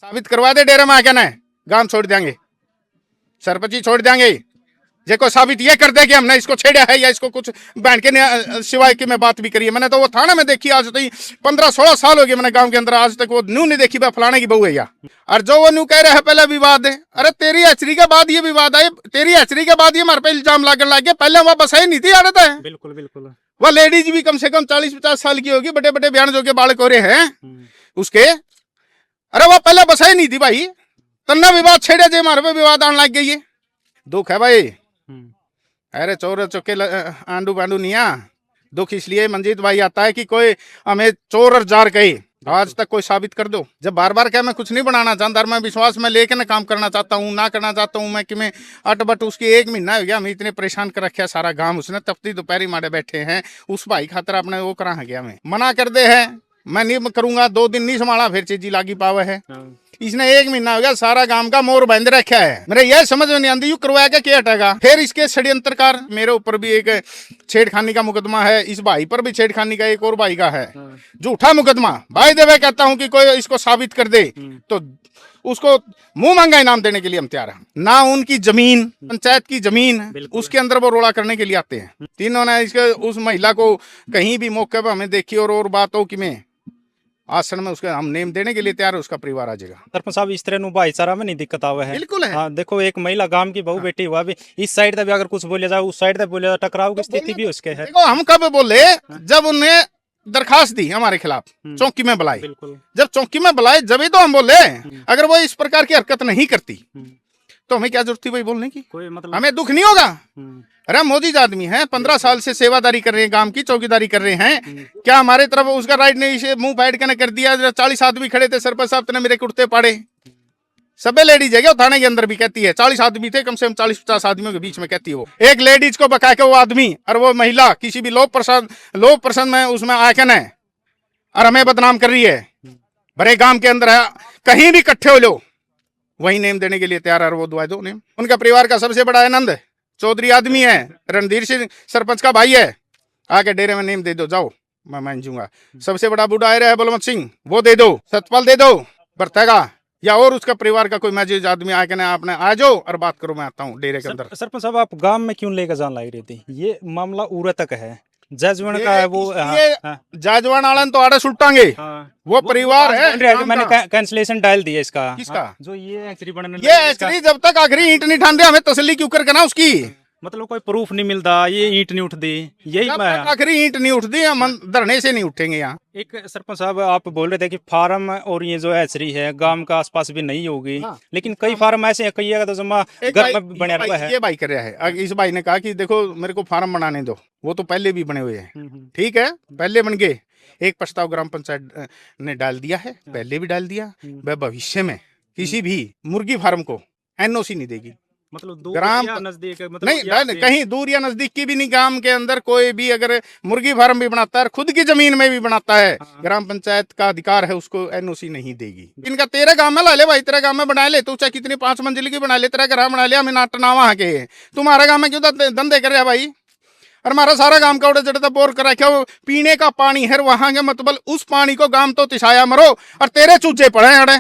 साबित करवा दे डेरे में आके ना, गांव छोड़ देंगे, सरपंची छोड़ देंगे। देखो साबित ये कर दे कि हमने इसको छेड़ा है या इसको कुछ बहन के ने सिवाय की मैं बात भी करी है। मैंने तो वो थाना में देखी आज तक 15-16 साल हो गए मैंने गांव के अंदर, आज तक वो न्यू नहीं देखी फलाने की बहू है या। और जो वो न्यू कह रहे हैं पहले विवाद है, अरे तेरी हैचरी के बाद ये विवाद आए, तेरी हैचरी के बाद ये हमारे पे इल्जाम लागने लग गया, पहले वहां बस ही नहीं थी आदत है। बिल्कुल बिल्कुल। वह लेडीज भी कम से कम 40-50 साल की होगी, बड़े बड़े बयान जो के बालक हो रहे हैं उसके, अरे वह पहले बस ही नहीं थी भाई, तन्ना विवाद छेड़े जे हमारे पे विवाद आने लग गई है। दुख है भाई, अरे चोर चौके आंडू बांडू नहीं आ। दुख इसलिए मंजीत भाई आता है कि कोई हमें चोर और जार कहे, आज तक कोई साबित कर दो। जब बार बार क्या मैं कुछ नहीं बनाना चाहता, मैं विश्वास में लेके ना काम करना चाहता हूँ, ना करना चाहता हूँ मैं कि मैं अट बट उसकी 1 महीना हो गया, हमें इतने परेशान कर रखा सारा गांव, उसने तपती दोपहरी मारे बैठे हैं उस भाई खातर अपने वो करा गया, मैं मना कर दे है मैं नहीं करूंगा, 2 दिन नहीं संभाला फिर चीजी लागी पावे है। इसने 1 महीना हो गया सारा गांव का मोर बंद रखा है, मेरे यह समझ में नहीं आती यू करवाया क्या हटेगा। फिर इसके षड्यंत्रकार मेरे ऊपर भी एक छेड़खानी का मुकदमा है, इस भाई पर भी छेड़खानी का एक और भाई का है झूठा मुकदमा। भाई देवे कहता हूं कि कोई इसको साबित कर दे तो उसको मुंह मांगा इनाम देने के लिए हम तैयार हैं। ना उनकी जमीन, पंचायत की जमीन, उसके अंदर वो रोड़ा करने के लिए आते हैं। तीनों ने इसके उस महिला को कहीं भी मौके पर हमें देखी और बात हो कि मैं आसन में उसका हम नेम देने के लिए तैयार है, उसका परिवार आ जाएगा। सरपंच साहब इस तरह भाईचारा में नहीं दिक्कत आवे है। बिल्कुल है। हाँ देखो एक महिला गांव की बहू बेटी हुआ भी, इस साइड तक भी अगर कुछ बोले जाए उस साइड तक बोले जाए, टकराव की स्थिति भी उसके है। देखो हम कब बोले, जब उन्हें दरखास्त दी हमारे खिलाफ, चौकी में बुलाए, जब चौकी में बुलाए जब तो हम बोले, अगर वो इस प्रकार की हरकत नहीं करती तो हमें क्या जरूरत थी भाई बोलने की, कोई मतलब हमें दुख नहीं होगा। अरे मोदी जी आदमी है, 15 साल से सेवादारी कर रहे हैं, गांव की चौकीदारी कर रहे हैं, क्या हमारे तरफ उसका राइट नहीं मुंह फाइट करने कर दिया। 40 आदमी खड़े थे, सरपंच साहब ने मेरे कुर्ते पाड़े, सबे लेडीज है थाने के अंदर भी कहती है, 40 आदमी थे कम से कम, 40-50 आदमियों के बीच में कहती है वो, एक लेडीज को बका के वो आदमी और वो महिला किसी भी लोक प्रसन्न में उसमें आयकन है और हमें बदनाम कर रही है। बड़े गांव के अंदर है, कहीं भी इकट्ठे हो लो वही नेम देने के लिए तैयार है, वो दुआ दो नेम। उनका परिवार का सबसे बड़ा आनंद चौधरी आदमी है, रणधीर सिंह सरपंच का भाई है, आके डेरे में नेम दे दो, जाओ मैं मान जूंगा। सबसे बड़ा बूढ़ा आया है बलवंत सिंह, वो दे दो, सतपाल दे दो, बरतेगा या और उसका परिवार का कोई मैजिज आदमी आके ना आपने आ जाओ और बात करो, मैं आता हूँ डेरे के अंदर। सरपंच साहब आप गांव में क्यों लेकर जान लाई रही थी, ये मामला उरे तक है, जजवन का है वो, जजवान आलन तो आड़े सुल्टांगे, वो परिवार है। मैंने कैंसिलेशन डाल दिया इसका, किसका जो ये एक्चुअली जब तक आखिरी ईंट नहीं ठान दे हमें तसल्ली क्यों करके ना उसकी, मतलब कोई प्रूफ नहीं मिलता, ये ईंट नहीं उठती, यही आखिरी ईंट नहीं उठती हम धरने से नहीं उठेंगे यहाँ। एक सरपंच साहब आप बोल रहे थे कि फार्म और ये जो हैचरी है गांव का आसपास भी नहीं होगी, लेकिन कई फार्म ऐसे हैं, कई जगह तो जमा घर में बने हुआ है। ये भाई कर रहा है, इस भाई ने कहा कि देखो मेरे को फार्म बनाने दो, वो तो पहले भी बने हुए हैं, ठीक है पहले बन गए। एक प्रस्ताव ग्राम पंचायत ने डाल दिया है, पहले भी डाल दिया, वह भविष्य में किसी भी मुर्गी फार्म को एनओसी नहीं देगी, मतलब ग्राम नजदीक मतलब नहीं कहीं दूर या नजदीक की भी नहीं, गांव के अंदर कोई भी अगर मुर्गी फार्म भी बनाता है, खुद की जमीन में भी बनाता है, ग्राम पंचायत का अधिकार है, उसको एनओसी नहीं देगी। इनका तेरे गांव में ला ले भाई, तेरे गांव में बना ले, तू चाहे कितनी 5 मंजिल की बना ले, तेरा घर बना लिया, हमें नाटना वहां के, तुम्हारे गांव में क्यों धंधे कर रहे हैं भाई। और हमारा सारा गांव का उड़े जड़ता बोर कर रखा, वो पीने का पानी है वहां के, मतलब उस पानी को गांव तो तिसाया मरो और तेरे चूचे पड़े अड़े।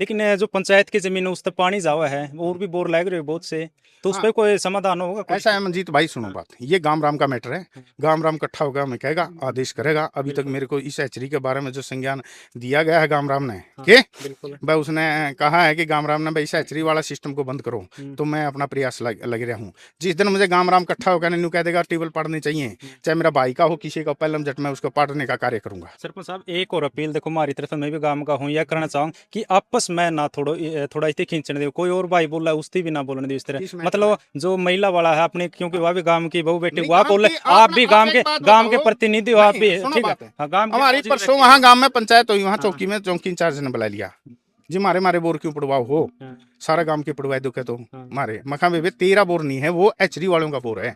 लेकिन जो पंचायत की जमीन है उस तक पानी जावा है, और भी बोर लग रहे बहुत से, तो उस पर कोई समाधान होगा? ऐसा है मंजीत भाई, सुनो बात, ये गांव राम का मैटर है, गांव राम इकट्ठा होगा मैं कहेगा आदेश करेगा। अभी तक मेरे को इस हैचरी के बारे में जो संज्ञान दिया गया है गांव राम ने के भाई, उसने कहा है कि गांव राम ने भाई इस हैचरी वाला सिस्टम को बंद करो, तो मैं अपना प्रयास लग रहा हूँ। जिस दिन मुझे गांव राम इकट्ठा होगा न्यू कह देगा टेबल पाड़ने चाहिए, चाहे मेरा भाई का हो किसी का, पहले जट मैं उसको पाड़ने का कार्य करूंगा। सरपंच साहब एक और अपील, देखो हमारी तरफ मैं भी गांव का हूँ, यह करना चाहूँ कि आपस में ना थोड़ा इतने खींचने दो, कोई और भाई बोल रहा है उसकी भी ना बोलने दो इस तरह, मतलब जो महिला वाला है अपने, क्योंकि वह भी गांव की बहू बेटी, वह बोले आप भी गांव के प्रतिनिधि हो, आप भी ठीक है। हमारी परसों वहाँ गांव में पंचायत हुई, वहाँ चौकी में चौकी इंचार्ज ने बुला लिया जी, मारे बोर क्यों पड़वाओ हो, सारा गांव के पड़वाए दुखे तो मारे मखा बेबे, 13 बोर नहीं है, वो एचरी वालों का बोर है,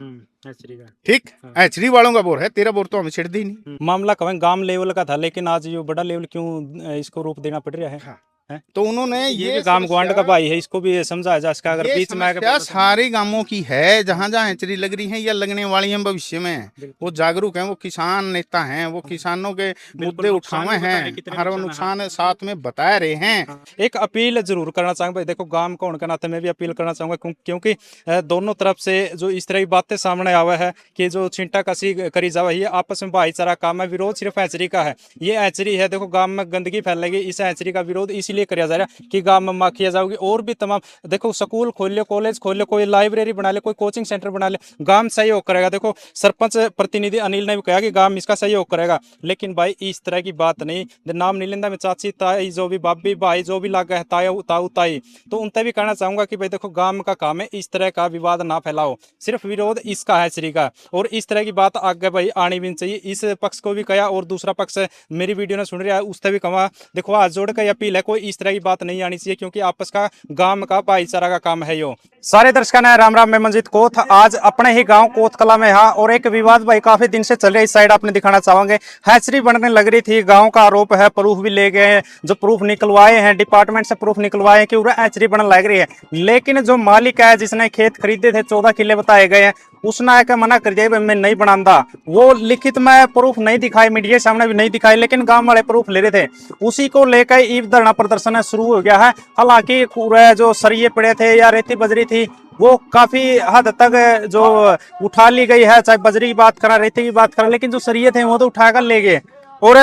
ठीक एचरी वालों का बोर है, 13 बोर तो हमें छिड़ दी नहीं। मामला कहें गांव लेवल का था, लेकिन आज ये बड़ा लेवल क्यों इसको रूप देना पड़ रहा है? हैं? तो उन्होंने ये ये भी गांव ग्वांड का समस्या- भाई है, इसको भी समझाया जा सका अगर ये बीच में आके समस्या सारे गांवों की है, जहां जहां हैचरी लग रही है या लगने वाली है भविष्य में। वो जागरूक हैं, वो किसान नेता हैं, वो किसानों के मुद्दे नुकसान उठाए भी बता रहे, हैं, कितने हर वो नुकसान है। नुकसान साथ में बता रहे हैं। एक अपील जरूर करना चाहूंगा भाई, देखो गांव का होने के नाते मैं भी अपील करना चाहूंगा क्योंकि दोनों तरफ से जो इस तरह की बातें सामने आवा है कि जो छिंटा कसी करी जावा, ये आपस में भाईचारा काम है, विरोध सिर्फ हैचरी का है। ये हैचरी है, देखो गांव में गंदगी फैलेगी, इस हैचरी का विरोध इसलिए किया जा रहा है कि गांव में माखिया जाओगी। और भी तमाम देखो स्कूल खोल ले, कॉलेज खोल ले, कोई लाइब्रेरी बना ले, कोई कोचिंग सेंटर बना ले, गांव सहयोग करेगा। देखो सरपंच प्रतिनिधि अनिल ने भी कहा कि गांव इसका सहयोग करेगा, लेकिन भाई इस तरह की बात नहीं। नाम नहीं लेंदा, में चाची ताई जो भी बाबी भाई जो भी लागा है ताऊ ताऊ ताई, तो उनसे भी कहना चाहूंगा कि भाई देखो गांव का काम है, इस तरह का विवाद ना फैलाओ, सिर्फ विरोध इसका है श्री का। और इस तरह की बात आगे भाई आनी भी नहीं चाहिए। इस पक्ष को भी कहा और दूसरा पक्ष मेरी वीडियो ने सुन रहा है उससे भी कहा, देखो हाथ जोड़ कर अपील है, कोई इस तरह की बात नहीं आनी चाहिए, क्योंकि आपस का गांव का भाईचारा का काम है यो। सारे दर्शकों ने राम राम, मैं मंजीत कोथ आज अपने ही गांव कोथ कला में हाँ, और एक विवाद भाई काफी दिन से चल रहा है, इस साइड आपने दिखाना चाहोगे। हैचरी बनने लग रही थी, गांव का आरोप है, प्रूफ भी ले गए हैं, जो प्रूफ निकलवाए हैं डिपार्टमेंट से प्रूफ निकलवाए हैं कि पूरा हैचरी बनने लग रही है। लेकिन जो मालिक है जिसने खेत खरीदे थे 14 किले बताए गए हैं, उसने आकर मना कर दिया मैं नहीं बनाऊंगा। वो लिखित में प्रूफ नहीं दिखाए, मीडिया सामने भी नहीं दिखाए, लेकिन गांव वाले प्रूफ ले रहे थे। उसी को लेकर ईव धरना प्रदर्शन शुरू हो गया है। हालांकि पूरे जो सरिये पड़े थे या रेती बजरी थी वो काफी हद तक जो उठा ली गई है, चाहे बजरी की बात करा रेती की बात करा, लेकिन जो सरिये थे वो तो उठाकर ले गए। और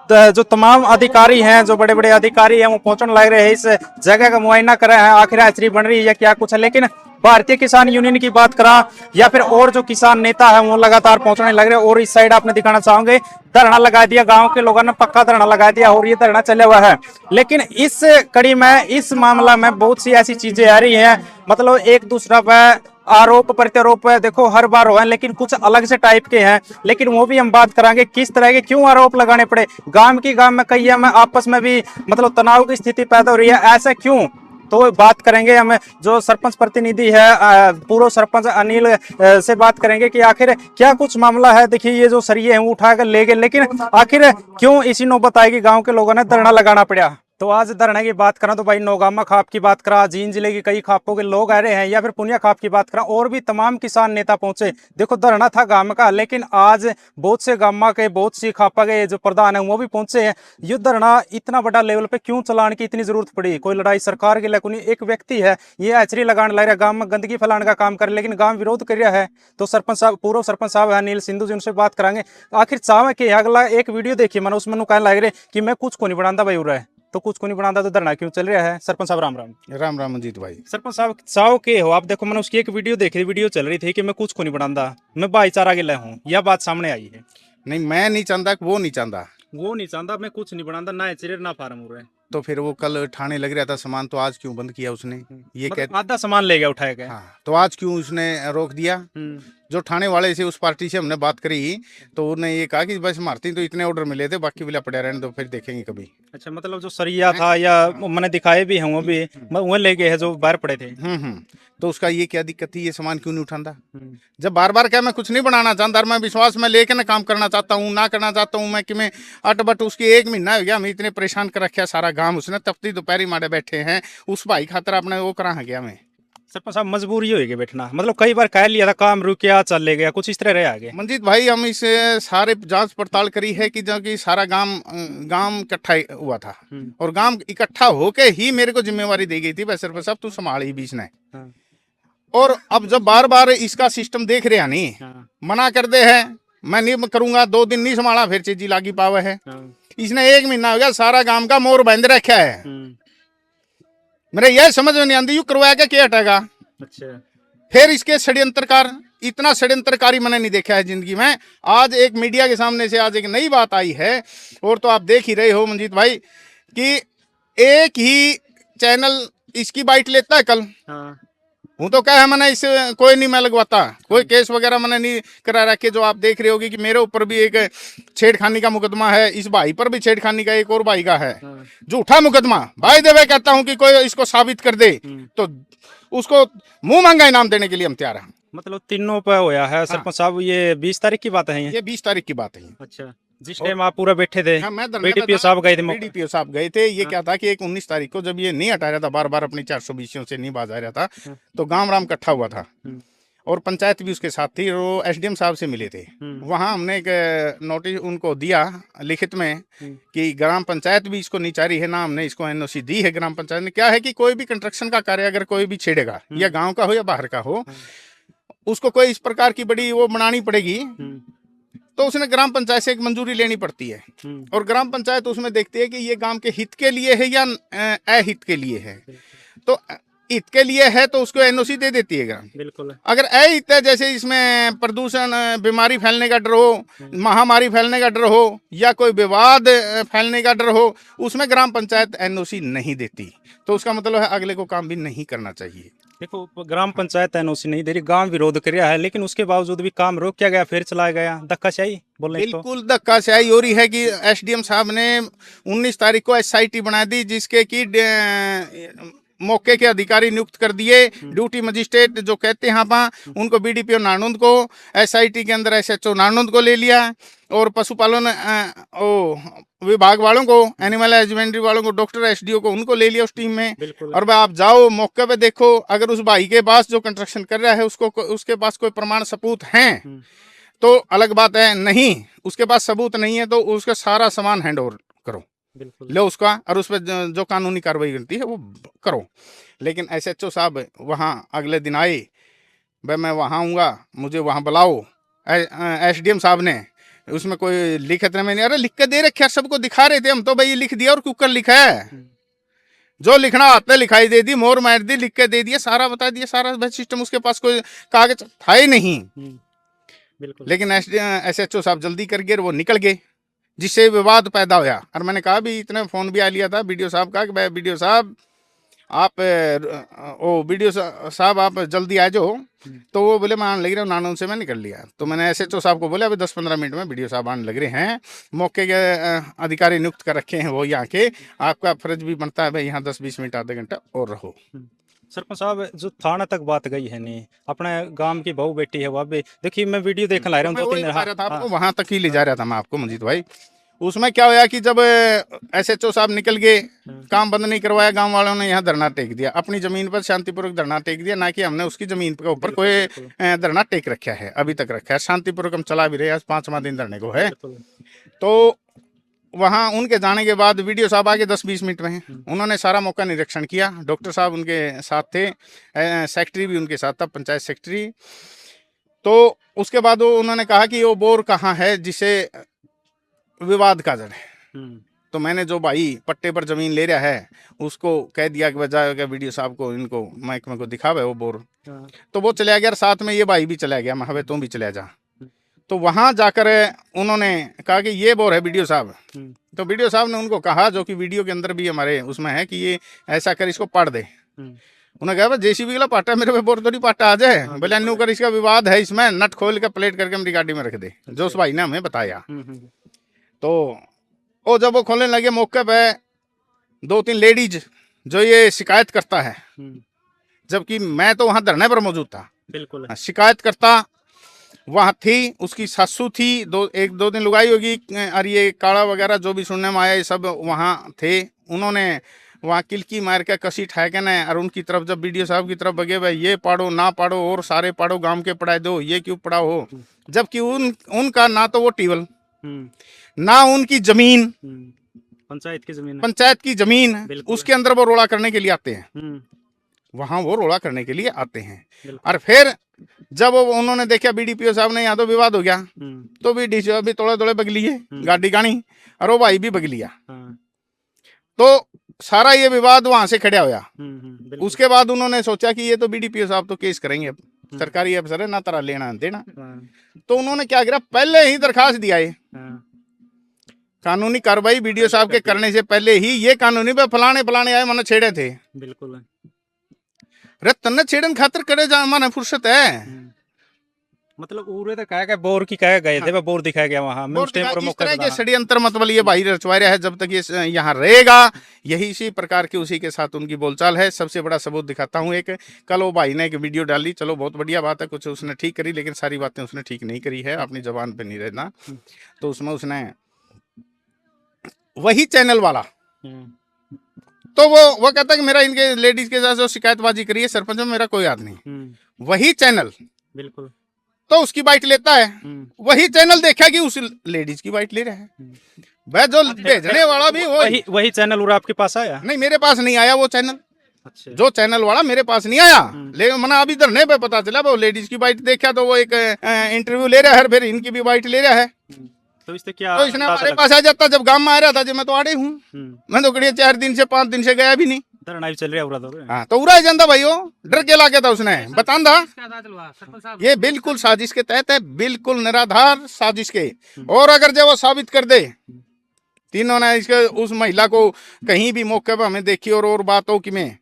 जो तमाम अधिकारी हैं, जो बड़े बड़े अधिकारी हैं, वो पहुंचने लग रहे हैं, इस जगह का मुआयना कर रहे हैं आखिर हैचरी बन रही है या क्या कुछ है। लेकिन भारतीय किसान यूनियन की बात करा या फिर और जो किसान नेता है वो लगातार पहुंचने लग रहे हैं। और इस साइड आपने दिखाना चाहोगे धरना लगा दिया, गांव के लोगों ने पक्का धरना लगा दिया और ये धरना चला हुआ है। लेकिन इस कड़ी में इस मामला में बहुत सी ऐसी चीजें आ रही हैं, मतलब एक दूसरा पर आरोप प्रत्यारोप है, देखो हर बार हो है, लेकिन कुछ अलग से टाइप के हैं। लेकिन वो भी हम बात करांगे किस तरह के क्यों आरोप लगाने पड़े, गांव में कई में आपस में भी मतलब तनाव की स्थिति पैदा हो रही है, ऐसा क्यों, तो बात करेंगे हम। जो सरपंच प्रतिनिधि है पूर्व सरपंच अनिल से बात करेंगे कि आखिर क्या कुछ मामला है। देखिए ये जो सरिये हैं वो उठाकर ले गए, लेकिन आखिर क्यों इसी नौबत आएगी, गांव के लोगों ने धरना लगाना पड़ा। तो आज धरने की बात करा तो भाई नौगामा खाप की बात करा, जींद जिले की कई खापों के लोग आ रहे हैं, या फिर पुनिया खाप की बात करा, और भी तमाम किसान नेता पहुंचे। देखो धरना था गांव का, लेकिन आज बहुत से गामा के बहुत सी खापा के जो प्रधान है वो भी पहुंचे हैं। ये धरना इतना बड़ा लेवल पे क्यों चलाने की इतनी जरूरत पड़ी, कोई लड़ाई सरकार के लिए एक व्यक्ति है ये हैचरी लगाने लग रहा है, गांव में गंदगी फैलाने का काम कर, लेकिन गांव विरोध कर रहा है। तो सरपंच साहब पूर्व सरपंच साहब है अनिल सिंधु जी, उनसे बात करांगे आखिर चाहे कि अगला एक वीडियो देखिए मैंने उसमें कहने लग रहे कि मैं कुछ को नहीं बनाता भाई उरा है, तो कुछ को नहीं बनाता तो धरना क्यों चल रहा है। सरपंच साहब राम राम। राम राम मंजीत भाई। सरपंच साहब चाहो के हो आप, देखो मैंने उसकी एक वीडियो देखी, वीडियो चल रही थी कि मैं कुछ को नहीं बनाता, मैं भाईचारा के लिए हूँ, यह बात सामने आई है। नहीं मैं नहीं चाहता, वो नहीं चाहता, वो नहीं चाहता मैं कुछ नहीं बनाता, ना एचरे ना फार्म हो रहा है। तो फिर वो कल ठाणे लग रहा था सामान, तो आज क्यों बंद किया उसने, ये मतलब आधा सामान ले गया उठाया गया। हाँ, तो आज क्यों उसने रोक दिया। जो ठाणे वाले से उस पार्टी से हमने बात करी तो उन्होंने ये कहा कि बस मारती तो इतने ऑर्डर मिले थे, बाकी बिला पड़े रहने तो फिर देखेंगे कभी। अच्छा मतलब जो सरिया था या मैंने दिखाए भी हैं वो भी वो ले गए हैं जो बाहर पड़े थे। तो उसका ये क्या दिक्कत थी, ये सामान क्यों नहीं उठाता। जब बार बार क्या मैं कुछ नहीं बनाना चाहता, मैं विश्वास में लेके ना काम करना चाहता हूँ, ना करना चाहता हूँ मैं कि मैं अट बट उसकी 1 महीना हो गया, हमें इतने परेशान कर रखा सारा गाँव, उसने तपती दोपहरी मारे बैठे हैं, उस भाई खातर अपने वो करा गया मैं। सरपंच साहब मजबूरी होगी बैठना, मतलब कई बार कह लिया था काम रुकिया चल ले गया, कुछ इस तरह रह आगे। मंजीत भाई हम इस सारे जांच पड़ताल करी है कि जो कि सारा गांव इकट्ठा हुआ था, और गांव इकट्ठा होके ही मेरे को जिम्मेवारी दी गई थी, भाई सरपंच साहब तू संभाल ही बीच ने। और अब जब बार बार इसका सिस्टम देख रहे हैं नहीं, मना कर दे है मैं नहीं करूंगा, 2 दिन नहीं संभाला फिर चीजी लागी पावे है। इसने 1 महीना हो गया सारा गांव का मोर बंद रखा है। मेरे यह समझ में नहीं आती यू करवाया क्या हटेगा। अच्छा फिर इसके षड्यंत्रकार, इतना षड्यंत्रकारी मैंने नहीं देखा है जिंदगी में। आज एक मीडिया के सामने से आज एक नई बात आई है, और तो आप देख ही रहे हो मंजीत भाई कि एक ही चैनल इसकी बाइट लेता है कल। हूँ तो क्या है मैंने इस कोई नहीं मैं लगवाता, कोई केस वगैरह मैंने नहीं करा रखे। जो आप देख रहे होगी कि मेरे ऊपर भी एक छेड़खानी का मुकदमा है, इस भाई पर भी छेड़खानी का एक और भाई का है, झूठा मुकदमा। भाई देवे कहता हूँ कि कोई इसको साबित कर दे तो उसको मुंह मांगा इनाम देने के लिए हम तैयार हैं। मतलब तीनों पे होया है सरपंच साहब। ये 20 तारीख की बात है, ये 20 तारीख की बात है। अच्छा जिस टाइम आप पूरा बैठे थे हाँ, मैं धरने पे बीडीपीओ था। साहब गए थे मौके बीडीपीओ साहब गए थे। ये क्या था कि एक 19 तारीख को जब ये नहीं हटा रहा था, बार बार अपनी 420 से नहीं बाज आ रहा था, तो गांव राम इकट्ठा हुआ था और पंचायत भी उसके साथ थी। वो एसडीएम साहब से मिले थे। वहाँ हमने एक नोटिस उनको दिया लिखित में कि ग्राम पंचायत भी इसको नहीं चाह रही है, ना हमने इसको एनओसी दी है ग्राम पंचायत ने। क्या है कि कोई भी कंस्ट्रक्शन का कार्य अगर कोई भी छेड़ेगा, या गाँव का हो या बाहर का हो, उसको कोई इस प्रकार की बड़ी वो बनानी पड़ेगी, तो उसने ग्राम पंचायत से एक मंजूरी लेनी पड़ती है। और ग्राम पंचायत उसमें देखती है कि ये गांव के हित के लिए है या अहित के लिए है। तो हित के लिए है तो उसको एनओसी दे देती है ग्राम। बिल्कुल। अगर अहित है, जैसे इसमें प्रदूषण, बीमारी फैलने का डर हो, महामारी फैलने का डर हो, या कोई विवाद फैलने का डर हो, उसमें ग्राम पंचायत एनओसी नहीं देती। तो उसका मतलब है अगले को काम भी नहीं करना चाहिए। देखो, ग्राम पंचायत एनओसी नहीं दे रही, गांव विरोध कर रहा है, लेकिन उसके बावजूद भी काम रोक किया गया, फिर चलाया गया। धक्काशाही बोले तो बिल्कुल धक्काशाही हो रही है कि एसडीएम साहब ने 19 तारीख को एसआईटी बना दी, जिसके की मौके के अधिकारी नियुक्त कर दिए, ड्यूटी मजिस्ट्रेट जो कहते हैं यहाँ उनको, बीडीपीओ नारनौंद को, एसआईटी के अंदर एसएचओ नारनौंद को ले लिया, और पशुपालन विभाग वालों को, एनिमल हस्बेंड्री वालों को, डॉक्टर एसडीओ को, उनको ले लिया उस टीम में। और भाई आप जाओ मौके पे देखो, अगर उस भाई के पास जो कंस्ट्रक्शन कर रहा है उसको उसके पास कोई प्रमाण सबूत हैं तो अलग बात है, नहीं उसके पास सबूत नहीं है तो उसका सारा सामान हैंड ओवर करो, लो उसका, और उस पर जो कानूनी कार्रवाई करती है वो करो। लेकिन एसएचओ साहब वहाँ अगले दिन आए, भाई मैं वहाँ आऊँगा, मुझे वहाँ बुलाओ। एसडीएम साहब ने उसमें कोई लिखत नहीं, अरे लिख के दे रखे, सबको दिखा रहे थे हम तो, भाई ये लिख दिया और कुकर लिखा है, जो लिखना आता है लिखाई दे दी, मोर मार दी, लिख के दे दिया, सारा बता दिया, सारा सिस्टम। उसके पास कोई कागज था ही नहीं। लेकिन एसएचओ साहब जल्दी कर गए, वो निकल गए, जिससे विवाद पैदा होया। और मैंने कहा भी, इतने फोन भी आ लिया था बीडीओ साहब का कि भाई बीडीओ साहब आप बीडीओ साहब आप जल्दी आ जाओ। तो वो बोले मैं आने लग रहा हूँ, नानों से मैं निकल लिया। तो मैंने एसएचओ साहब को बोला अभी 10-15 मिनट में बीडीओ साहब आने लग रहे हैं, मौके के अधिकारी नियुक्त कर रखे हैं वो यहाँ के, आपका फर्ज भी बनता है भाई यहाँ 10-20 मिनट आधा घंटा और रहो। सरपंच साहब, जो थाना तक बात गई है नहीं, अपने गांव की बहू बेटी है, वह भी देखिए, मैं वीडियो देखने ला रहा हूँ 2-3 वहां तक ही ले जा रहा था मैं आपको मंजीत भाई। उसमें क्या होया कि जब एसएचओ साहब निकल गए, काम बंद नहीं करवाया, गांव वालों ने यहाँ धरना टेक दिया, अपनी जमीन पर शांतिपूर्वक धरना टेक दिया, ना कि हमने उसकी जमीन के ऊपर कोई धरना टेक रखा है, अभी तक रखा है शांतिपूर्वक, हम चला भी रहे, आज 5वां दिन धरने को है। तो वहाँ उनके जाने के बाद वीडियो साहब आगे 10-20 मिनट में उन्होंने सारा मौका निरीक्षण किया, डॉक्टर साहब उनके साथ थे, सेक्रेटरी भी उनके साथ था, पंचायत सेक्रेटरी। तो उसके बाद वो उन्होंने कहा कि वो बोर कहाँ है जिसे विवाद का जड़ है। तो मैंने जो भाई पट्टे पर जमीन ले रहा है उसको कह दिया कि बजाय वीडियो साहब को, इनको महकमे को दिखावे वो बोर। तो वो चला गया, साथ में ये भाई भी चला गया, मैं तुम भी चला जा। तो वहां जाकर उन्होंने कहा कि ये बोर है वीडियो साहब। तो वीडियो साहब ने उनको कहा, जो कि वीडियो के अंदर भी हमारे उसमें है, कि ये ऐसा कर इसको पाट दे। उन्होंने कहा जेसीबी वाला पाटा मेरे पे बोर थोड़ी पाटा आ जाए, बोले अन्नू कर, इसका विवाद है, इसमें नट खोल के प्लेट करके मेरी गाड़ी में रख दे, जो उस भाई ने हमें बताया। तो वो जब वो खोलने लगे, मौके पे 2-3 लेडीज जो ये शिकायत करता है, जबकि मैं तो वहां धरने पर मौजूद था, बिल्कुल शिकायत करता वहाँ थी, उसकी सासू थी, 1-2 दिन लुगाई होगी, और ये काड़ा वगैरह जो भी सुनने में आया ये सब वहाँ थे। उन्होंने वहाँ किलकी मार के कसी ठहके ने, और उनकी तरफ जब वीडियो साहब की तरफ बगे, भाई ये पाड़ो ना पाड़ो और सारे पाड़ो, गांव के पढ़ाए दो, ये क्यों पढ़ा हो, जबकि उनका ना तो वो टीवल, ना उनकी जमीन, पंचायत की जमीन, उसके अंदर वो रोड़ा करने के लिए आते हैं, वहां वो रोड़ा करने के लिए आते हैं। और फिर जब उन्होंने देखा बीडीपीओ साहब ने, यहाँ तो विवाद हो गया, तो बीडीपीओ भी थोड़े बगली है, गाड़ी गाड़ी, और वो भाई भी बगलिया। तो सारा ये विवाद वहां से खड़ा होया। उसके बाद उन्होंने सोचा कि ये तो बीडीपीओ साहब तो केस करेंगे, सरकारी अफसर है ना, तरह लेना देना। तो उन्होंने क्या किया, पहले ही दरखास्त दिया है, कानूनी कार्रवाई वीडियो साहब के करने से पहले ही ये कानूनी पे फलाने आए मन छेड़े थे। बिल्कुल तन्ने छेड़न खातिर करे जा माने फुर्सत है। मतलब उरे तो कह बोर की कह गए थे, बोर दिखाया गया वहां में, उस टाइम पर मौका के षड्यंत्र मतलब ये भाई रचवा रहा है, जब तक ये यहाँ रहेगा यही इसी प्रकार के उसी के साथ उनकी बोलचाल है। सबसे बड़ा सबूत दिखाता हूँ, एक कल वो भाई ने एक वीडियो डाली, चलो बहुत बढ़िया बात है, कुछ उसने ठीक करी, लेकिन सारी बातें उसने ठीक नहीं करी है, अपनी जबान पे नहीं रहना। तो उसमें उसने वही चैनल वाला, तो वो कहता है कि मेरा इनके लेडीज के साथ जो शिकायतबाजी करी है सरपंच में, मेरा कोई याद नहीं। वही चैनल बिल्कुल तो उसकी बाइट लेता है, वही चैनल देखा कि उस लेडीज की बाइट ले रहा है। वह जो भेजने वाला भी वही चैनल और आपके पास आया? नहीं, मेरे पास नहीं आया वो चैनल। अच्छा। जो चैनल वाला मेरे पास नहीं आया, लेकिन मैंने अभी धरने पे पता चला वो लेडीज की बाइट देखा, तो वो एक इंटरव्यू ले रहा है, फिर इनकी भी बाइट ले रहा है। तो इससे क्या, तो इसने हमारे पास आ जाता जब गांव में आ रहा था, जब मैं तो आड़े हूँ, मैं तो कड़िया 4 दिन से 5 दिन से गया भी नहीं। धरना भी चल रहा है। हाँ, तो उड़ा ਜਾਂਦਾ भाई, वो डर के लाके था उसने बतांदा। ये बिल्कुल साजिश के तहत है, बिल्कुल निराधार साजिश के। और अगर जब वो साबित कर दे, तीनों ने इसके उस महिला को कहीं भी मौके पर हमें देखी और बात हो कि मैं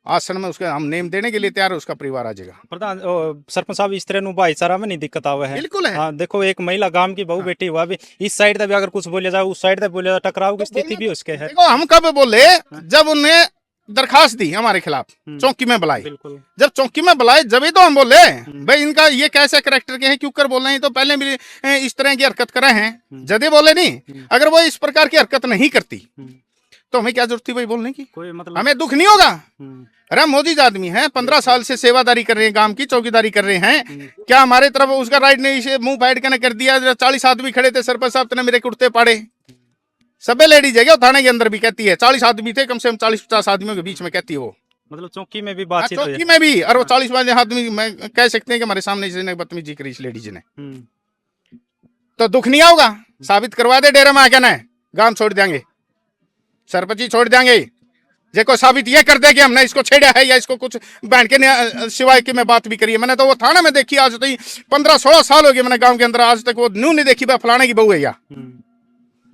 आसन में उसका हम नेम देने के लिए तैयार है, उसका परिवार आ जाएगा। प्रधान सरपंच साहब, इस तरह भाईचारा में नहीं दिक्कत आवे है? बिल्कुल है। हाँ, देखो एक महिला गांव की बहू बेटी हुआ भी, इस साइड से भी अगर कुछ बोले जाए, उस साइड से बोले जाए, टकराव की स्थिति भी उसके है। देखो हम कब बोले, जब उन्हें दरखास्त दी हमारे खिलाफ, चौकी में बुलाई, जब चौकी में बुलाए जब तो हम बोले भाई इनका ये कैसे करेक्टर के हैं, क्यों कर बोल रहे हैं, तो पहले भी इस तरह की हरकत करे हैं, जदे बोले नहीं। अगर वो इस प्रकार की हरकत नहीं करती तो हमें क्या जरूरत थी भाई बोलने की? कोई मतलब हमें दुख नहीं होगा? अरे मोदी जी आदमी है, 15 साल से सेवादारी कर रहे हैं, गांव की चौकीदारी कर रहे हैं, क्या हमारे तरफ उसका राइट नहीं इसे मुंह बैठ के कर दिया? 40 आदमी खड़े थे, सरपंच साहब ने मेरे कुर्ते पाड़े, सबे लेडीज है थाने के अंदर भी कहती है, 40 आदमी थे कम से कम, 40-50 आदमियों के बीच में कहती है वो, मतलब चौकी में भी बातचीत, चौकी में भी। और वो 40 वाले आदमी मैं कह सकते हैं कि हमारे सामने जिसने बदतमीजी करी इस लेडीज ने, तो दुख नहीं होगा? साबित करवा दे डेरे में आके ना, गांव छोड़ देंगे, सरपंच छोड़ देंगे। देखो साबित ये कर दे कि हमने इसको छेड़ा है या इसको कुछ बहन के सिवाय की मैं बात भी करी है। मैंने तो वो थाना में देखी आज तक 15-16 साल हो गए मैंने गांव के अंदर, आज तक वो न्यू नहीं देखी फलाने की बहू है या,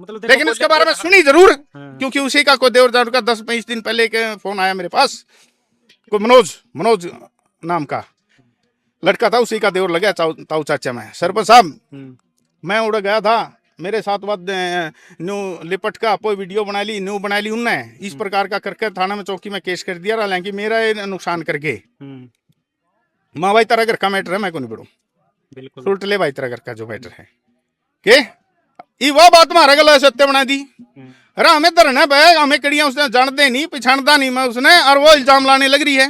मतलब लेकिन उसके बारे में सुनी जरूर, क्योंकि उसी का कोई देवदार का 10-20 दिन पहले के फोन आया मेरे पास, कोई मनोज नाम का लड़का था, उसी का देवर लगा ताऊ चाचा में। सरपंच साहब मैं उड़ गया था, मेरे साथ बात न्यू लिपट का कोई वीडियो बना ली, न्यू बना ली उनने, इस प्रकार का करके थाना में चौकी में केस कर दिया, हालांकि मेरा नुकसान करके। माँ भाई तेरा घर का मैटर है, मैं को नहीं बढ़ू, बिल्कुल उल्ट ले भाई तेरा घर का जो मैटर है के वो बात मारा गला सत्य बना दी। अरे हमें धरना पे, हमें कड़ियां उसने जानते नहीं, पछाणता नहीं मैं उसने, और वो इल्जाम लाने लग रही है।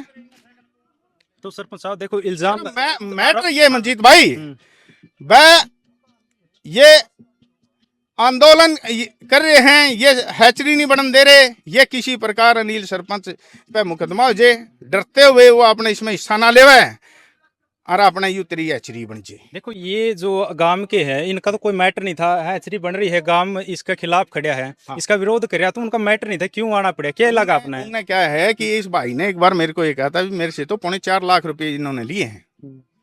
तो सरपंच साहब देखो इल्जाम मैटर ये मंजीत भाई, वह ये आंदोलन कर रहे हैं, ये हैचरी नहीं बनन दे रहे, ये किसी प्रकार अनिल सरपंच पे मुकदमा हो जाए, डरते हुए वो अपने इसमें हिस्सा ना लेवे और अपने यूतरी हैचरी बन जाए। देखो ये जो गांव के है, इनका तो कोई मैटर नहीं था, हैचरी बन रही है, गांव इसके खिलाफ खड़ा है, हाँ। इसका विरोध कर रहा, तो उनका मैटर नहीं था, क्यों आना पड़ा, क्या लगा अपना? उन्हें क्या है कि इस भाई ने एक बार मेरे को ये कहा था, मेरे से तो 4.5 लाख रुपए इन्होंने लिए हैं।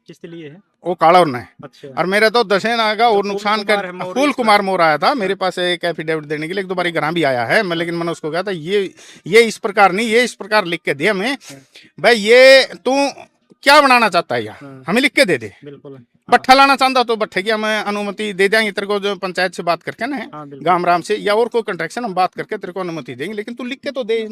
किसके लिए है? वो काला और ने। अच्छा। और मेरा तो 10 नागा और नुकसान कर, फूल कुमार मोर आया था मेरे पास एक एफिडेविट देने के लिए, 1-2 बार घर भी आया है मैं, लेकिन मैंने उसको कहा था ये इस प्रकार नहीं, ये इस प्रकार लिख के दे हमें भाई, ये तू क्या बनाना चाहता है यार, हमें लिख के दे दे। बिल्कुल। भट्ठा लाना चाहता तो भट्ठे की हम अनुमति दे देंगे तेरे को, जो पंचायत से बात करके ना, गांव राम से या और कोई कंट्रैक्शन हम बात करके तेरे को अनुमति देंगे, लेकिन तू लिख के तो दे।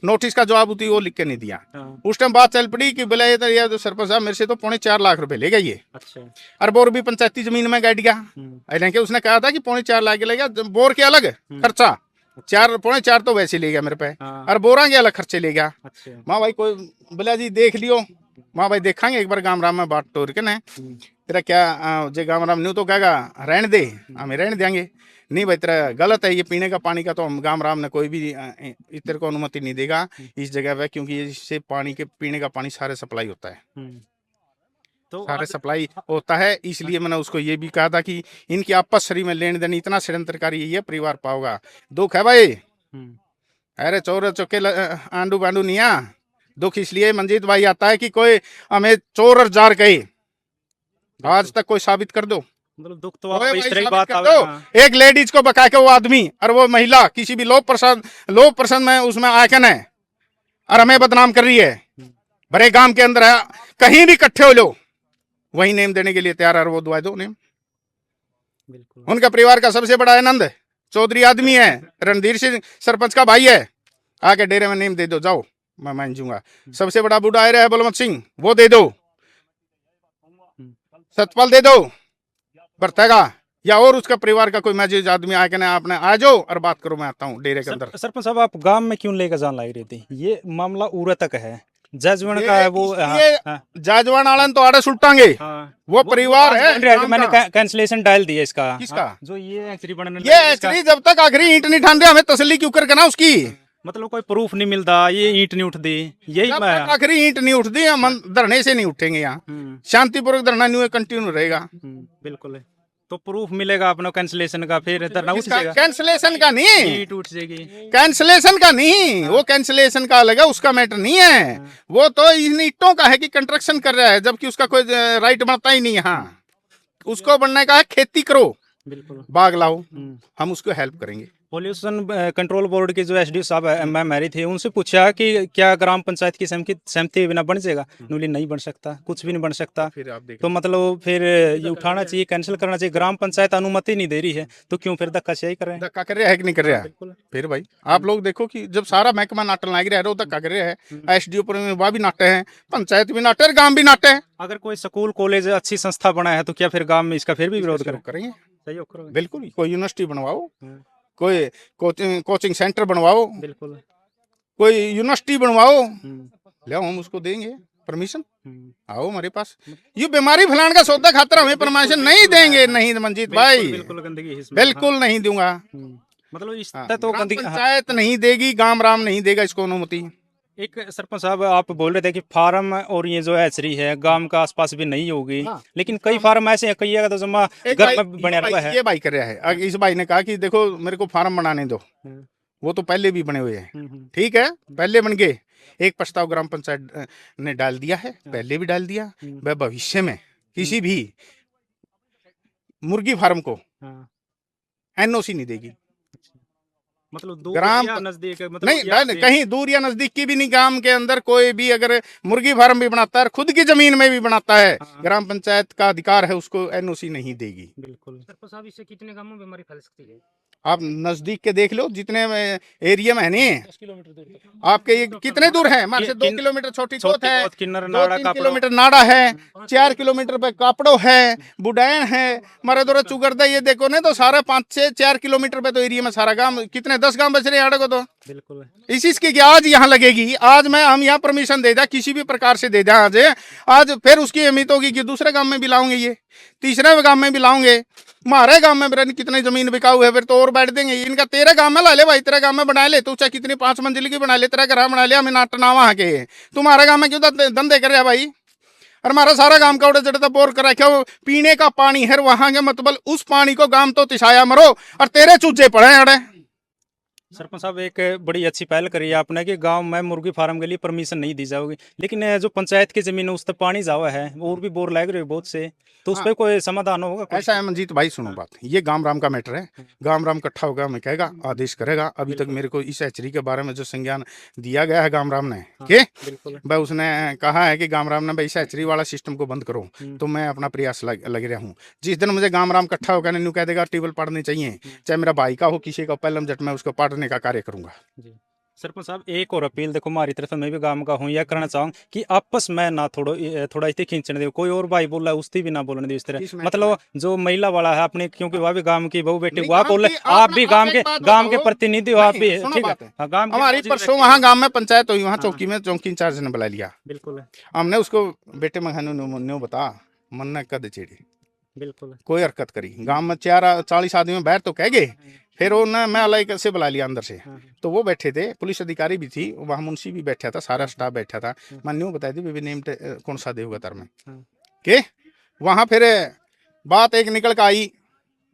नोटिस का जवाब होती वो लिख के नहीं दिया। उस टाइम बात चल पड़ी कि बोले ये तो सरपंच साहब मेरे से तो 4.5 लाख रुपए ले गए ये। अच्छा। और बोर भी पंचायती जमीन में गाड़ गया, हालांकि उसने कहा था कि 4.5 लाख ले गया, बोर के अलग खर्चा 4.5 तो वैसे ले गया मेरे पे, और बोरा के अलग खर्चे ले गया। माँ भाई कोई बोला जी देख लियो, माँ भाई देखेंगे एक बार गांव राम में बात तोड़ के ना, तेरा क्या जे गांव राम न्यू तो कहेगा रहने दे, हमें रहने देंगे, नहीं भाई तेरा गलत है, ये पीने का पानी का तो हम गांव राम ने कोई भी तेरे को अनुमति नहीं देगा इस जगह पे, क्योंकि इससे पानी के पीने का पानी सारे सप्लाई होता है, तो सारे सप्लाई होता है, इसलिए मैंने उसको ये भी कहा था कि इनकी आपस शरीर में लेने देने इतना षड्यंत्रकारी ये परिवार पाओगा, दुख है भाई। अरे चोर चौके आंडू बांडू नहीं आ, दुख इसलिए मंजीत भाई आता है कि कोई हमें चोर और जार कहे, आज तक कोई साबित कर दो, मतलब दुख तो आप इस तरह की बात दो। एक लेडीज को बका के वो आदमी और वो महिला किसी भी लोक प्रसन्न में उसमें आके न और हमें बदनाम कर रही है, बड़े गांव के अंदर है, कहीं भी इकट्ठे हो लो वही नेम देने के लिए तैयार है, वो दुआ दो नेम। उनका परिवार का सबसे बड़ा आनंद चौधरी आदमी है, रणधीर सिंह सरपंच का भाई है, आके डेरे में नेम दे दो, जाओ मैं मान जूंगा। सबसे बड़ा बूढ़ा आयरा है बलवंत सिंह, वो दे दो, सतपाल दे दो, बरतेगा या और उसका परिवार का कोई मैजिज आदमी आके ना आपने आ जाओ और बात करो, मैं आता हूँ डेरे के अंदर। सरपंच साहब आप गांव में क्यों लेकर जान लग रही थी? ये मामला उरा तक है, जजमेंट का है वो। ये जाजवान आलन तो आड़े सुल्टांगे, वो परिवार है। मैंने कैंसिलेशन डाल दिया इसका। किसका? जो ये एक्चुअली बनने ये एक्चुअली जब तक आखिरी ईंट नहीं ठान रहे, हमें तसल्ली क्यों कर करना उसकी? मतलब कोई प्रूफ नहीं मिलता, ये ईंट नहीं उठती, यही जब मैं। तक आखिरी ईंट नहीं उठती हम धरने से नहीं उठेंगे। यहाँ शांतिपूर्वक धरना न्यू कंटिन्यू रहेगा। बिल्कुल है। तो प्रूफ मिलेगा अपना कैंसिलेशन का, फिर धरना उठ जाएगा। कैंसिलेशन का नहीं, ईंट उठ जाएगी। कैंसिलेशन का नहीं, वो कैंसिलेशन का अलग है, उसका मैटर नहीं है। वो तो इन ईंटों का है कि कंस्ट्रक्शन कर रहा है, जबकि उसका कोई राइट बनता ही नहीं। यहाँ उसको बनने का है खेती करो, बिल्कुल बाग लाओ, हम उसको हेल्प करेंगे। पोल्यूशन कंट्रोल बोर्ड के जो एसडीओ साहब मैम मैरी थे, उनसे पूछा कि क्या ग्राम पंचायत की सहमति बिना बन जाएगा? उन्होंने नहीं बन सकता, कुछ भी नहीं बन सकता। फिर आप देखिए, तो मतलब फिर ये उठाना चाहिए, कैंसिल करना चाहिए। ग्राम पंचायत अनुमति नहीं दे रही है, तो क्यों फिर धक्काशाही कर रहे हैं? धक्का कर रहा है कि नहीं कर रहा है? फिर भाई आप लोग देखो कि जब सारा महकमा नाटन लाग रहा है, वो धक्का कर रहा है। एसडीओ पर वह भी नाटे हैं, पंचायत भी नाटे, गांव भी नाटे हैं। अगर कोई स्कूल कॉलेज अच्छी संस्था बना है, तो क्या फिर गांव में इसका फिर भी विरोध करेंगे? सहयोग करोगे? बिल्कुल। कोई यूनिवर्सिटी बनवाओ, कोई कोचिंग सेंटर बनवाओ, बिल्कुल, कोई यूनिवर्सिटी बनवाओ, ले हम उसको देंगे परमिशन। आओ हमारे पास, ये बीमारी फैलाने का सौदा खातर हमें परमिशन नहीं देंगे। नहीं मंजीत भाई, बिल्कुल गंदगी बिल्कुल नहीं दूंगा। मतलब इस तो ग्राम गंदगी पंचायत नहीं देगी, गांव राम नहीं देगा इसको अनुमति। एक सरपंच साहब आप बोल रहे थे कि फार्म और ये जो हैचरी है गांव का आसपास भी नहीं होगी, लेकिन कई फार्म ऐसे हैं, कई तो जमा घर में बने हुआ है। ये भाई कर रहा है, इस भाई ने कहा कि देखो मेरे को फार्म बनाने दो, वो तो पहले भी बने हुए हैं। ठीक है, पहले बन गए। एक प्रस्ताव ग्राम पंचायत ने डाल दिया है, पहले भी डाल दिया। वह भविष्य में किसी भी मुर्गी फार्म को एनओसी नहीं देगी। मतलब दूर ग्राम या नजदीक, मतलब नहीं, कहीं दूर या नजदीक की भी नहीं। गांव के अंदर कोई भी अगर मुर्गी फार्म भी बनाता है, खुद की जमीन में भी बनाता है, ग्राम पंचायत का अधिकार है, उसको एनओसी नहीं देगी। बिल्कुल। सरपंच साहब, इससे कितने गांवों में बीमारी फैल सकती है? आप नजदीक के देख लो, जितने एरिया में है नहीं, 10 किलोमीटर दूर तक। आपके ये कितने दूर है? हमारे से 2 किलोमीटर छोटी कोत है, किन्नर 2-3 किलोमीटर नाड़ा है, 4 किलोमीटर पे कापड़ो है, बुडैन है, हमारे दौरा चुगरदा। ये देखो ना, तो सारा 5-6-4 किलोमीटर पे तो एरिया में सारा गांव, कितने 10 गांव बच रहे हैं को। तो बिल्कुल इस की आज यहाँ लगेगी, आज मैं हम यहाँ परमिशन दे दें, किसी भी प्रकार से दे दें आज फिर उसकी अहमियत होगी कि दूसरे गांव में भी लाऊंगे, ये तीसरे गांव में भी लाऊंगे। हमारे गांव में मेरा कितनी जमीन बिकाऊ है, फिर तो और बैठ देंगे। इनका तेरे गांव में ला ले भाई, तेरे गांव में बना ले, तू चाहे कितनी 5 मंजिल की बना ले, तेरा घर बना ले, हमें नाटना वहां के। तुम्हारे गांव में क्यों धंधे कर रहा भाई? और हमारा सारा गांव का उड़े जड़ता बोर कर रखा, पीने का पानी है वहां के, मतलब उस पानी को गांव तो तिशाया मरो, और तेरे चूजे पड़े अड़े। सरपंच साहब, एक बड़ी अच्छी पहल करी है आपने कि गांव में मुर्गी फार्म के लिए परमिशन नहीं दी जाएगी, लेकिन जो पंचायत की जमीन है उस पर पानी जावा है, और भी बोर लग रहे बहुत से, तो उस पर कोई समाधान होगा? ऐसा है मंजीत भाई, सुनो बात, ये गांव राम का मैटर है। गांव राम इकट्ठा होगा, मैं कहेगा आदेश करेगा। अभी तक मेरे को इस हैचरी के बारे में जो संज्ञान दिया गया है गांव राम ने, के भाई उसने कहा है कि गांव राम ने भाई इस हैचरी वाला सिस्टम को बंद करो, तो मैं अपना प्रयास लग रहा हूँ। जिस दिन मुझे गांव राम इकट्ठा होगा न्यू कह देगा टेबल पढ़ने चाहिए, चाहे मेरा भाई का हो, किसी का पहलम जट, मैं उसको पढ़ने का कार्य करूंगा। सरपंच साहब, एक और अपील देखो हमारी तरफ से, मैं भी गांव का हूँ, यह करना चाहूँ कि आपस में ना थोड़ा इतने खींचने दे, कोई और भाई बोल रहा है उसकी भी ना बोलने दे इस तरह। मतलब जो महिला वाला है अपने, क्योंकि वह भी गांव की बहू बेटी, वह बोल रहे आप भी गांव के प्रतिनिधि हो, आप भी ठीक है। हमारी परसों वहाँ गांव में पंचायत हुई, वहाँ चौकी में चौकी इंचार्ज ने बुला लिया। बिल्कुल, हमने हमने उसको बेटे में बता मन न कद चेड़ी, बिल्कुल कोई हरकत करी। गांव में 40 आदमी में बैठ तो कह गए, फिर उन्होंने मैं अलग से बुला लिया अंदर से, तो वो बैठे थे, पुलिस अधिकारी भी थी वहाँ, मुंशी भी बैठा था, सारा स्टाफ बैठा था। मैं न्यू बताई थी बेबी नेम कौन सा देगा तर में के वहाँ। फिर बात एक निकल कर आई,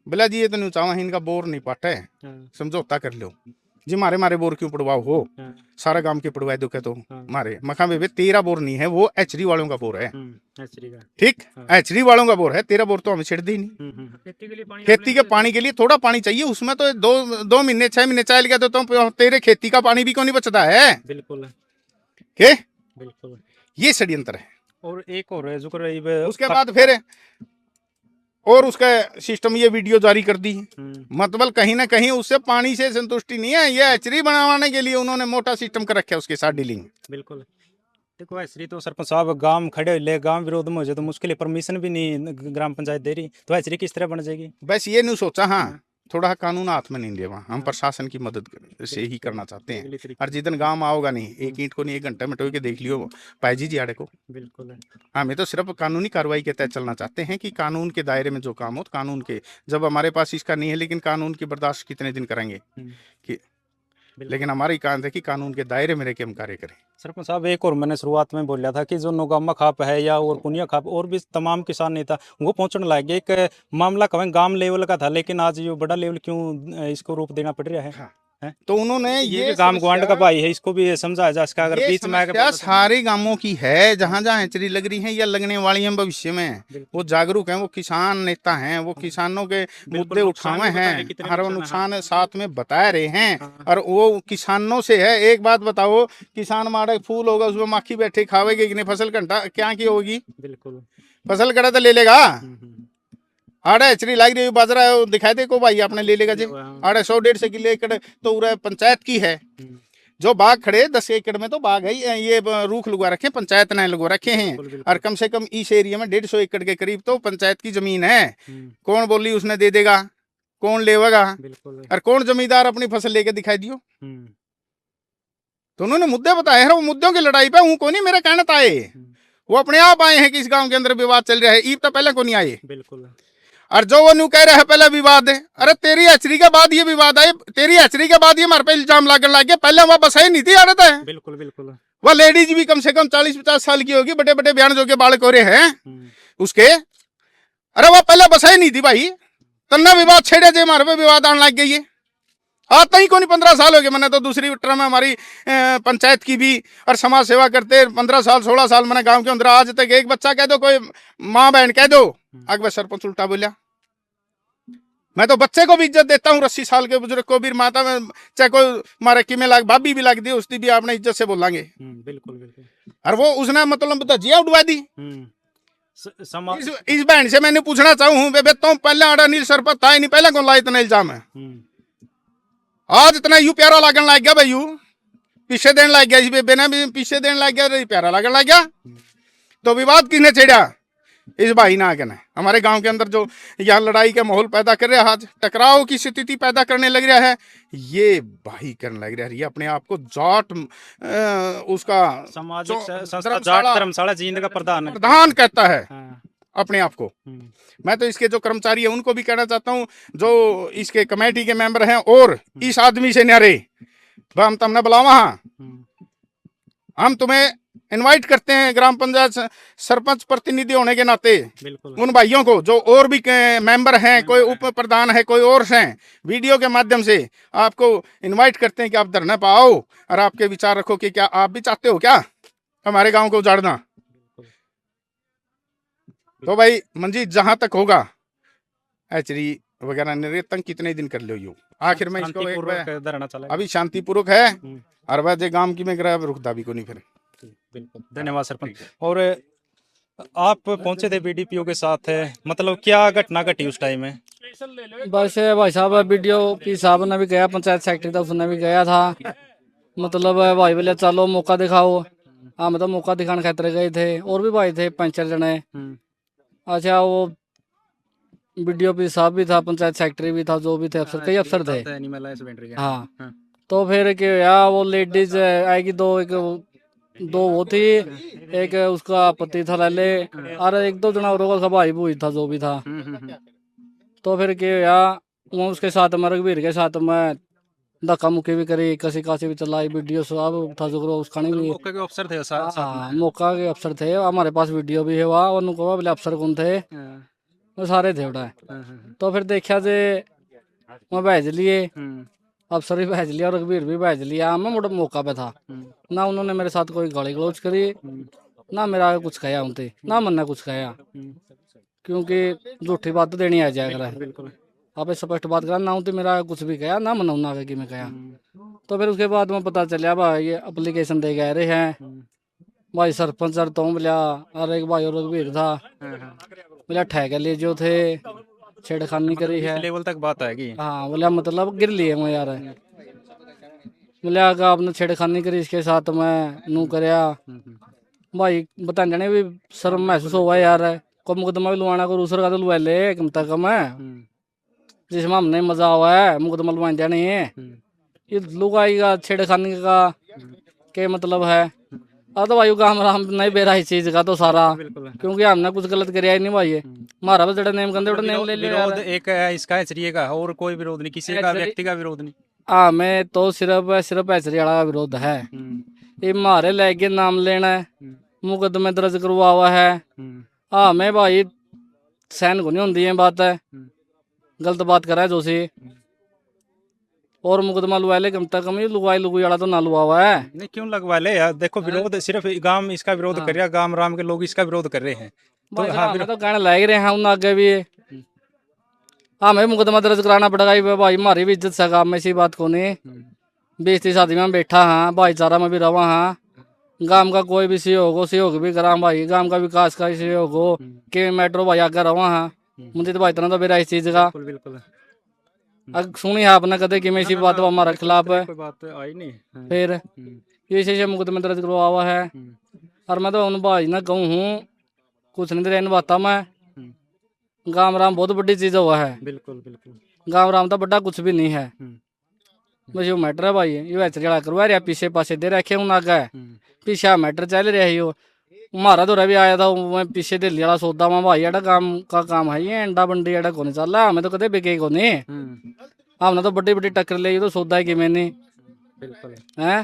बोला जी ये तो नहीं चाहूँ इनका बोर नहीं पाटा है, समझौता कर लो जी। मारे बोर क्यों पड़वाओ हो, सारा गांव के पड़वाए दुखे तो मारे मखा बेबे, तेरा बोर नहीं है, वो एचरी वालों का बोर है। ठीक, एचरी वालों का बोर है, तेरा बोर तो हमें छिड़ दी नहीं। खेती के पानी के लिए थोड़ा पानी चाहिए, उसमें तो 2 महीने 6 महीने चल गया तो तेरे खेती का पानी भी क्यों नहीं बचता है? बिल्कुल के बिल्कुल, ये षड्यंत्र है। और एक और है जो उसके बाद फिर और उसका सिस्टम ये वीडियो जारी कर दी। मतलब कहीं ना कहीं उससे पानी से संतुष्टि नहीं है, ये एचरी बनाने के लिए उन्होंने मोटा सिस्टम कर रखा है उसके साथ डीलिंग। बिल्कुल, देखो ऐसे तो सरपंच साहब गांव खड़े हो ले गांव विरोध में हो जाए तो मुश्किल है, परमिशन भी नहीं ग्राम पंचायत दे रही, तो ऐसे किस तरह बन जाएगी? बस ये नहीं सोचा, हाँ थोड़ा कानून हाथ में नहीं लेवा, हम प्रशासन की मदद से ही करना चाहते हैं। और जिस दिन गांव आओगा नहीं, एक ईंट को नहीं 1 घंटे में टोय के देख लियो पायजी जी आड़े को। बिल्कुल है। हमें तो सिर्फ कानूनी कार्रवाई के तहत चलना चाहते हैं कि कानून के दायरे में जो काम हो कानून के, जब हमारे पास इसका नहीं है लेकिन कानून की बर्दाश्त कितने दिन करेंगे कि, लेकिन हमारी काम है कि कानून के दायरे में रह के हम कार्य करें। सरपंच साहब एक और मैंने शुरुआत में बोला था कि जो नौगामा खाप है या और पुनिया खाप और भी तमाम किसान नेता वो पहुंचने लगे, एक मामला कहें गांव लेवल का था लेकिन आज ये बड़ा लेवल क्यों इसको रूप देना पड़ रहा है? हाँ। हैं? तो उन्होंने ये गांव ग्वांड का भाई है, इसको भी समझाया जा इसका, अगर बीच में क्या सारे गांवों की है जहां जहां हैचरी लग रही है या लगने वाली है भविष्य में, वो जागरूक हैं, वो किसान नेता हैं, वो किसानों के मुद्दे उठाए हैं, हर वो नुकसान साथ में बता रहे हैं, और वो किसानों से है। एक बात बताओ, किसान माड़ा फूल होगा उसमें माखी बैठे खावेगी कि नहीं, फसल घंटा क्या की होगी? बिल्कुल फसल कड़ा तो ले लेगा। आड़े हैचरी लाग रही बाजरा दिखाई दे को भाई आपने ले लेगा जी, आड़े 100-150 किलो एकड़ तो पूरा पंचायत की है। जो बाग खड़े 10 एकड़ में तो बाग है, ये रूख लगा रखे पंचायत ने लगा रखे हैं, और कम से कम इस एरिया में 150 एकड़ के करीब तो पंचायत की जमीन है। कौन बोली उसने दे देगा, कौन लेगा, और कौन जमींदार अपनी फसल लेके दिखाई दियो? तो उन्होंने मुद्दे बताए हैं, वो मुद्दों की लड़ाई पे हूँ को नहीं मेरे कहने आए, वो अपने आप आए हैं कि इस गांव के अंदर विवाद चल रहा है, ईब तो पहले को नहीं आए। बिल्कुल। और जो वो न्यू कह रहे हैं पहले विवाद है, अरे तेरी हैचरी के बाद ये विवाद आए, तेरी हैचरी के बाद ये हमारे पे इल्जाम लागने लग गया, पहले वहां बसाई नहीं थी आड़त है। बिल्कुल बिल्कुल। वह लेडीज भी कम से कम 40-50 साल की होगी, बड़े बड़े बयान जो के बाल कोरे हैं उसके, अरे वह पहले बसाई नहीं थी भाई, तन्ना विवाद छेड़े जे हमारे पे विवाद आने लग गई है। आता ही को नहीं, 15 साल हो गए मैंने तो दूसरी टर्म में हमारी पंचायत की भी और समाज सेवा करते 15 साल 16 साल मैंने गांव के अंदर, आज तक एक बच्चा कह दो, कोई माँ बहन कह दो, अकबर सरपंच उल्टा बोलिया। मैं तो बच्चे को भी इज्जत देता हूँ, 80 साल के बुजुर्ग को भी, माता में चाहे कोई मारे की में लाग भाभी भी लग दी उसकी भी आपने इज्जत से बोलेंगे। बिल्कुल बिल्कुल। और वो उसने मतलब धजिया उड़वा दी। इस बहन से मैंने पूछना चाहूँ, बेबे तुम पहले आड़ा नील सरपंच था ही नहीं, पहले कौन ला इतना इल्जाम है? आज इतना यू प्यारा लागन लग गया भाई, यू पीछे देने लग गया, इस बेबे ने भी पीछे देने लग गया, प्यारा लागन लग गया। तो विवाद किसने छेड़ा? इस भाई ने आगे ना हमारे गांव के अंदर जो यहाँ लड़ाई का माहौल पैदा कर रहा है, आज टकराव की स्थिति पैदा करने लग रहा है, ये भाई करने लग रहा है। ये अपने आप को जाट उसका सामाजिक संस्था जाट धर्मशाला जींद का प्रधान कहता है अपने आप को। मैं तो इसके जो कर्मचारी है उनको भी कहना चाहता हूँ, जो इसके कमेटी के मेंबर हैं, और इस आदमी से न्यारे हम तुमने बुलावा, हम तुम्हें इनवाइट करते हैं ग्राम पंचायत सरपंच प्रतिनिधि होने के नाते, उन भाइयों को जो और भी मेंबर हैं, कोई उप प्रधान है, कोई और हैं, वीडियो के माध्यम से आपको इनवाइट करते हैं कि आप धरने पर आओ और आपके विचार रखो कि क्या आप भी चाहते हो क्या हमारे गांव को उजाड़ना। तो भाई मंजीत जहां तक होगा हैचरी वगैरह निरतंग कितने दिन कर लो यू, आखिर में इसको अभी शांतिपूर्वक है, और वह गांव की में रुकता भी को नहीं फिर। बिल्कुल, धन्यवाद सरपंच। और आप पहुंचे थे बीडीपीओ के साथ, मतलब क्या घटना घटी उस टाइम में? बस भाई साहब वीडियो पी साहब ने भी गया, पंचायत सेक्रेटरी था उसने भी गया था, मतलब भाई बोले चलो मौका दिखाओ, हाँ मतलब मौका दिखाने खातिर गए थे, और भी भाई थे 5-4 जने। अच्छा वो वीडियो पी साहब भी था, पंचायत सेक्रेटरी भी था, जो भी थे अफसर, कई अफसर थे। हाँ तो फिर क्या वो लेडीज आएगी दो वो थी, एक उसका पति था लाले, और 1-2 जना और का भाई भूई था जो भी था। तो फिर क्या वो उसके साथ में रघुवीर के साथ में धक्का मुक्की भी करी, कसी कासी भी चलाई, वीडियो सब था जो उसका नहीं मौका के अफसर थे। हाँ मौका के अफसर थे, हमारे पास वीडियो भी है वहाँ, उनको बोले अफसर कौन थे, वो सारे थे उड़ा। तो फिर देखा जे मैं भेज लिए, अफसर भी भेज लिया, रघुवीर भी भेज लिया, मैं मोटा मौका पे था ना, उन्होंने मेरे साथ कोई गाली गलौज करी ना, मेरा कुछ कहा उनसे ना, मैंने कुछ कहा, क्योंकि झूठी बात तो देनी आ जाया करा, आप स्पष्ट बात करा ना, उनसे मेरा कुछ भी कहा ना, मैंने उन्हें आगे कि मैं कहा। तो फिर उसके बाद में पता चलिया भाई ये अप्लीकेशन दे गए रहे हैं भाई सरपंच सर तो बोलिया, और एक भाई और रघुवीर था बोलिया ठेके लिए जो थे, छेड़खानी करी है, लेवल तक बात आएगी। हाँ बोलिया मतलब गिर लिए मैं यार, बोलिया आपने छेड़खानी करी इसके साथ मैं नू करया, भाई बताने जाने भी शर्म महसूस हुआ यार, को मुकदमा भी लुआना को दूसरा का तो लुआ ले कम तक कम है, जिसमें हमने मजा हुआ है मुकदमा लुआ जाने है। ये लुगाई का छेड़खानी का क्या मतलब है? अब तो भाई काम राम नहीं बेरा इस चीज का तो सारा, बिल्कुल। क्योंकि हमने कुछ गलत कराया ही नहीं भाई, हमारा बस जड़ा नेम कंदे नेम ले लिया विरोध यार। एक है इसका हैचरी का, और कोई विरोध नहीं, किसी का हैचरी- व्यक्ति का विरोध नहीं। हाँ मैं तो सिर्फ ऐसे वाला विरोध है, ये मारे लेके नाम लेना है, मुकदमे दर्ज करवा हुआ है। हाँ मैं भाई सहन को नहीं होती है बात है, गलत बात करा है जो सी, और मुकदमा लुआ ले कम तक कम, लुगाई लुगुई वाला तो ना लुआ हुआ है। नहीं क्यों लगवा ले यार, देखो विरोध सिर्फ गांव इसका विरोध कर रहा है, गांव राम के लोग इसका विरोध कर रहे हैं। तो भाई हाँ साहब, हमें तो कहने लग रहे हैं उन आगे भी, हमें मुकदमा दर्ज कराना पड़ेगा ये भाई, हमारी भी इज्जत है काम में, इसी बात को नहीं। बेइज्जती शादी में बैठा हाँ, भाईचारा में भी रवा हाँ, गांव का कोई भी सहयोग भी करा भाई, गांव का विकास का सहयोग हो कि मेट्रो भाई आगे रवा हाँ, मुझे तो भाई इतना तो मेरा इस चीज का बिल्कुल बिल्कुल। अब सुनी है आपने कदे कि मैं इसी बात पर हमारा खिलाफ है, कोई बात आई नहीं। फिर ये से मुकदमा दर्ज करवा हुआ है। और मैं तो उन भाई ना कहूँ हूँ कुछ नहीं रहने बाता मैं, गांव राम बहुत बड़ी चीज हुआ है, बिल्कुल बिल्कुल। गांव राम तो बड़ा कुछ भी नहीं है, बस यो मैटर है भाई, यो ऐसे जड़ा करवा रहा पीछे पासे दे रखे हूँ आगे, पीछे मैटर चल रहा है यो, हमारा तो रवि आया था मैं पीछे दिल्ली वाला सौदा में भाई, एड़ा काम का काम है ये, अंडा बंडी एड़ा को नहीं चल रहा, हमें तो कदे बिके को नहीं, हमने तो बड़ी बड़ी टक्कर ले, तो सौदा है कि मैंने बिल्कुल है।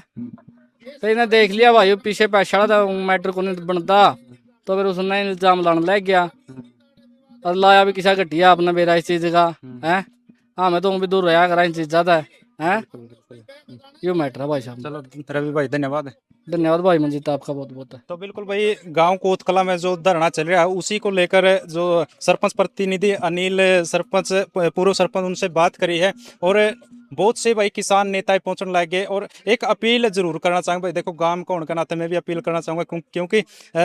तो इन्हें देख लिया भाई पीछे पैसा था, मैटर को नहीं बनता, तो फिर उसने इल्जाम लाने लग गया, और लाया भी किसा घटिया अपना बेरा इस चीज का है। हाँ मैं तो भी दूर रहा करा इन चीजा था है, यो मैटर है भाई साहब। चलो रवि भाई धन्यवाद। धन्यवाद भाई मंजीत, आपका बहुत बहुत है। तो बिल्कुल भाई, गांव कोतकला में जो धरना चल रहा है उसी को लेकर जो सरपंच प्रतिनिधि अनिल सरपंच पूर्व सरपंच उनसे बात करी है, और बहुत से भाई किसान नेता पहुंचने लगे, और एक अपील जरूर करना चाहूँगा भाई, देखो गांव का होने के नाते मैं भी अपील करना चाहूँगा, क्योंकि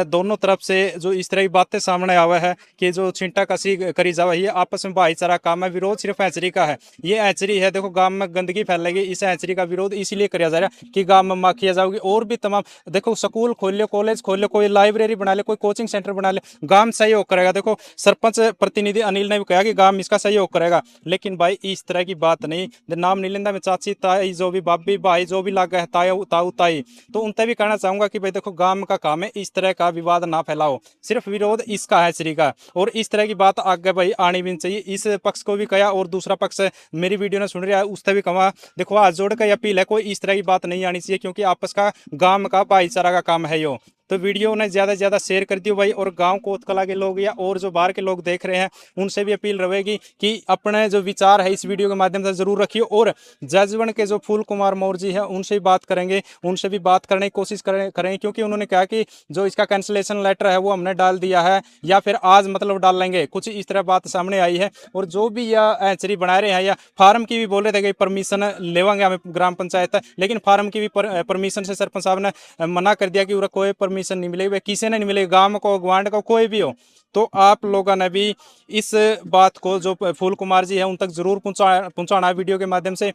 दोनों तरफ से जो इस तरह की बातें सामने आवा है कि जो छिंटा कसी करी जावा, ये आपस में भाईचारा काम है, विरोध सिर्फ हैचरी का है, ये हैचरी है, देखो गांव में गंदगी फैलेगी, इस हैचरी का विरोध इसीलिए किया जा रहा है कि गांव में माखिया जाओगी, और भी तमाम देखो स्कूल खोल लो, कॉलेज खोल लो, कोई लाइब्रेरी बना ले, कोई कोचिंग सेंटर बना ले, गांव सहयोग करेगा। देखो सरपंच प्रतिनिधि अनिल ने भी कहा कि गांव इसका सहयोग करेगा, लेकिन भाई इस तरह की बात नहीं, नाम नहीं लेंदा में चाची ताई जो भी बाबी भाई जो भी लगा है ताऊ ताऊ ताई, तो उनसे भी कहना चाहूंगा कि भाई देखो गांव का काम है, इस तरह का विवाद ना फैलाओ, सिर्फ विरोध इसका है श्री का, और इस तरह की बात आगे भाई आनी भी नहीं चाहिए। इस पक्ष को भी कहा और दूसरा पक्ष मेरी वीडियो ने सुन रहा है उससे भी कहा, देखो हाथ जोड़ कर अपील है, कोई इस तरह की बात नहीं आनी चाहिए, क्योंकि आपस का गांव का भाईचारा का काम है यो। तो वीडियो ने ज़्यादा से ज़्यादा शेयर कर दियो भाई, और गांव कोतकला के लोग या और जो बाहर के लोग देख रहे हैं उनसे भी अपील रहेगी कि अपने जो विचार है इस वीडियो के माध्यम से जरूर रखिए, और जजवन के जो फूल कुमार मौर्य जी हैं उनसे भी बात करेंगे, उनसे भी बात करने की कोशिश करेंगे, क्योंकि उन्होंने कहा कि जो इसका कैंसिलेशन लेटर है वो हमने डाल दिया है, या फिर आज मतलब डाल लेंगे, कुछ इस तरह बात सामने आई है। और जो भी यह हैचरी बना रहे हैं या फार्म की भी बोल रहे थे कि परमिशन लेवांगे हमें ग्राम पंचायत, लेकिन फार्म की भी परमिशन से सरपंच साहब ने मना कर दिया कि उन्हें कोई परमिशन नहीं मिलेगी, किसी ने नहीं मिलेगी, गांव को ग्वांड को कोई भी हो। तो आप लोगों ने भी इस बात को जो फूल कुमार जी है उन तक जरूर पहुंचाना वीडियो के माध्यम से,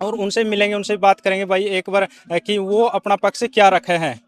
और उनसे मिलेंगे, उनसे बात करेंगे भाई एक बार कि वो अपना पक्ष क्या रखे हैं।